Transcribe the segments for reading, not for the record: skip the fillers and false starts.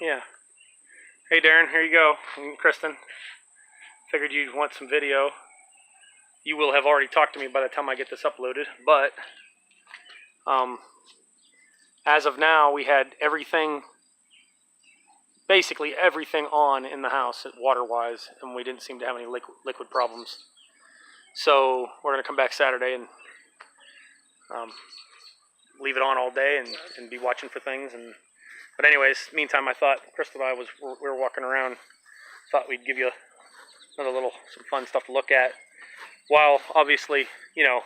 Yeah. Hey Darren, here you go. And Kristen, figured you'd want some video. You will have already talked to me by the time I get this uploaded, but as of now, we had basically everything on in the house, water-wise, and we didn't seem to have any liquid problems. So we're gonna come back Saturday and leave it on all day and be watching for things. But anyways, meantime, I thought Kristen and I we were walking around. Thought we'd give you some fun stuff to look at. While obviously, you know,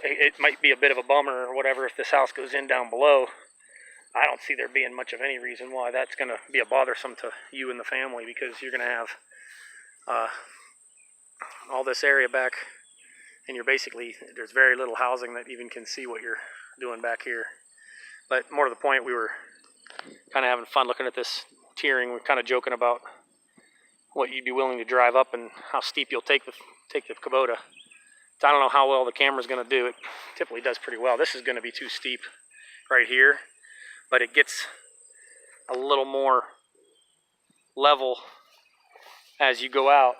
it might be a bit of a bummer or whatever if this house goes in down below. I don't see there being much of any reason why that's going to be a bothersome to you and the family, because you're going to have all this area back, and there's very little housing that even can see what you're doing back here. But more to the point, we were kind of having fun looking at this tiering. We're kind of joking about what you'd be willing to drive up and how steep you'll take the Kubota. So I don't know how well the camera's going to do. It typically does pretty well. This is going to be too steep right here, but it gets a little more level as you go out.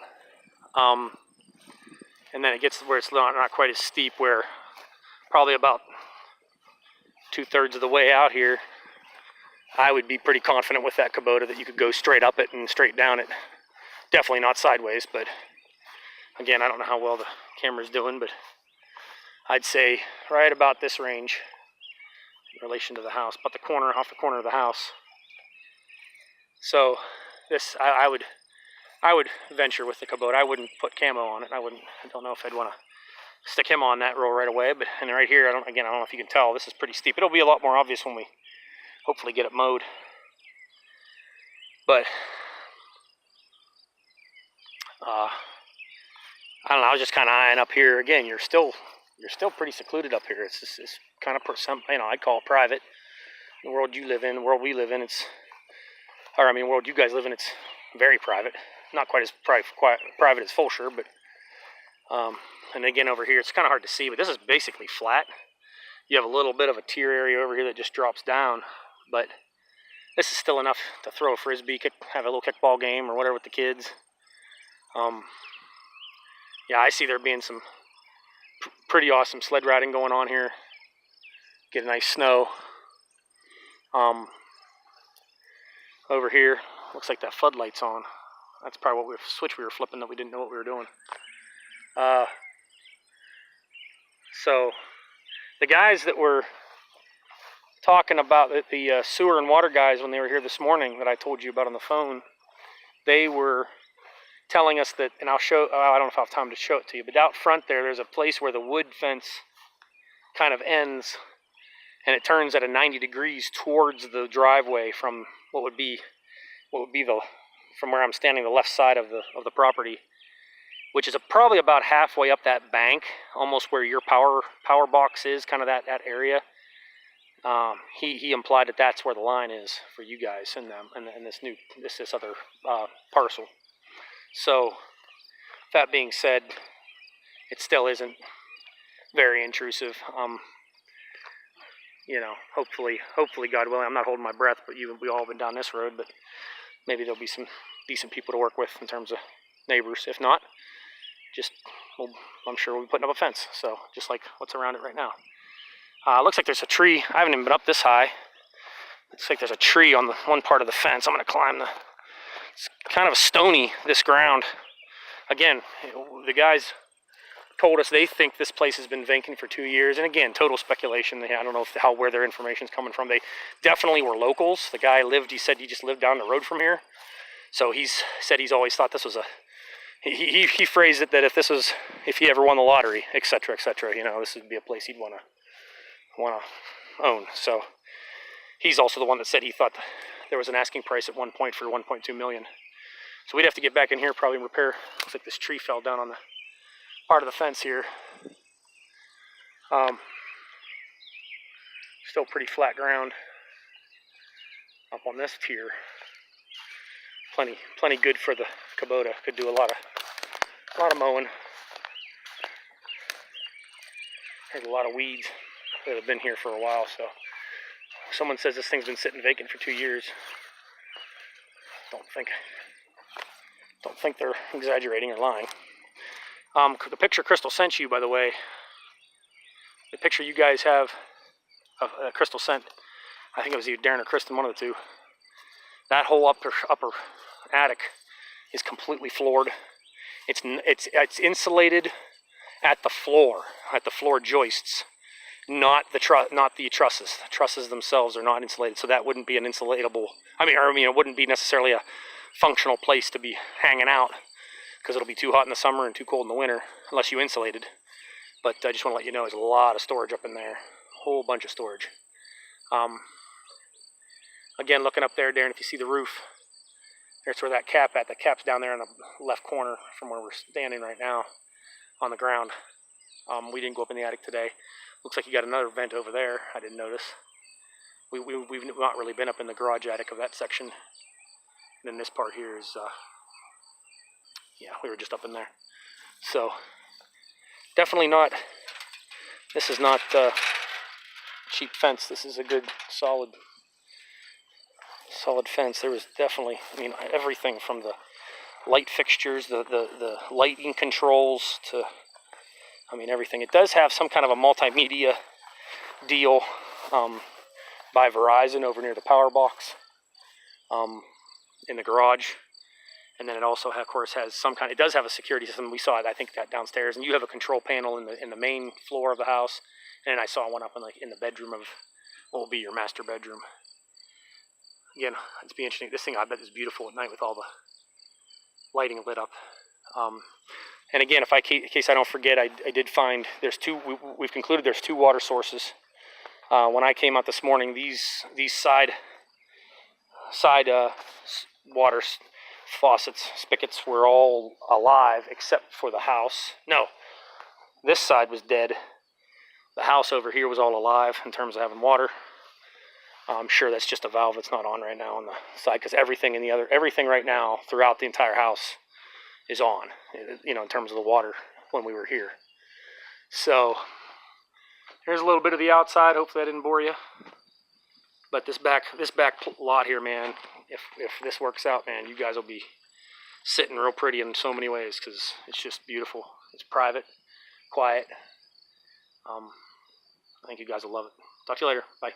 And then it gets where it's not quite as steep, where probably about 2/3 of the way out here, I would be pretty confident with that Kubota that you could go straight up it and straight down it. Definitely not sideways, but again, I don't know how well the camera's doing, but I'd say right about this range in relation to the house, but off the corner of the house. So this, I would venture with the Kubota. I wouldn't put camo on it. I don't know if I'd want to stick him on that row right away, but and right here, I don't know if you can tell, this is pretty steep. It'll be a lot more obvious when we hopefully get it mowed. But I don't know, I was just kind of eyeing up here. Again, you're still pretty secluded up here. It's kind of I'd call it private. The world you live in, the world we live in, world you guys live in, it's very private. Not quite as private as Fulshire, but and again over here, it's kind of hard to see, but this is basically flat. You have a little bit of a tier area over here that just drops down, but this is still enough to throw a frisbee, have a little kickball game or whatever with the kids. Yeah, I see there being some pretty awesome sled riding going on here. Get a nice snow. Over here, looks like that floodlight's on. That's probably what switch we were flipping that we didn't know what we were doing. So the guys that were talking about the sewer and water guys when they were here this morning that I told you about on the phone, they were telling us that, and I don't know if I have time to show it to you, but out front there's a place where the wood fence kind of ends, and it turns at a 90 degrees towards the driveway from what would be from where I'm standing, the left side of the property, which is probably about halfway up that bank, almost where your power box is, kind of that area. He implied that that's where the line is for you guys and this other parcel. So that being said, it still isn't very intrusive. Hopefully God willing, I'm not holding my breath, but we all been down this road, but maybe there'll be some decent people to work with in terms of neighbors. If not, I'm sure we'll be putting up a fence. So just like what's around it right now. Looks like there's a tree. I haven't even been up this high. Looks like there's a tree on the one part of the fence. I'm going to climb it's kind of stony, this ground. Again, the guys told us they think this place has been vacant for 2 years. And again, total speculation. I don't know where their information's coming from. They definitely were locals. The guy he said he just lived down the road from here. So he's said he's always thought this was he phrased it that if he ever won the lottery, etc., this would be a place he'd want to own. So he's also the one that said he thought there was an asking price at one point for 1.2 million. So we'd have to get back in here, probably repair. Looks like this tree fell down on the part of the fence here. Still pretty flat ground up on this tier. Plenty good for the Kubota. Could do a lot of mowing. There's a lot of weeds that have been here for a while, so someone says this thing's been sitting vacant for 2 years. don't think they're exaggerating or lying. The picture Crystal sent you, by the way, the picture you guys have of Crystal sent, I think it was either Darren or Kristen, one of the two. That whole upper attic is completely floored. It's insulated at the floor joists, not the trusses. The trusses themselves are not insulated, so that wouldn't be an insulatable. It wouldn't be necessarily a functional place to be hanging out, because it'll be too hot in the summer and too cold in the winter unless you insulated. But I just want to let you know there's a lot of storage up in there, a whole bunch of storage. Again, looking up there, Darren, if you see the roof, there's where that cap at. The cap's down there in the left corner from where we're standing right now on the ground. We didn't go up in the attic today. Looks like you got another vent over there. I didn't notice. We've not really been up in the garage attic of that section. And then this part here is, yeah, we were just up in there. So, definitely not, this is not cheap fence. This is a good, solid fence. There was definitely, everything from the light fixtures, the lighting controls to, everything. It does have some kind of a multimedia deal by Verizon over near the power box in the garage. And then it also, of course, has some kind. It does have a security system. We saw it, I think, that downstairs. And you have a control panel in the main floor of the house. And I saw one up in the bedroom of what will be your master bedroom. Again, it's be interesting. This thing, I bet, is beautiful at night with all the lighting lit up. And again, in case I don't forget, I did find there's two. We've concluded there's two water sources. When I came out this morning, these side water faucets, spigots, were all alive except for the house. No, this side was dead. The house over here was all alive in terms of having water. I'm sure that's just a valve that's not on right now on the side, because everything right now throughout the entire house is on, in terms of the water when we were here. So here's a little bit of the outside. Hopefully that didn't bore you. But this back lot here, man, if this works out, man, you guys will be sitting real pretty in so many ways, because it's just beautiful. It's private, quiet. I think you guys will love it. Talk to you later. Bye.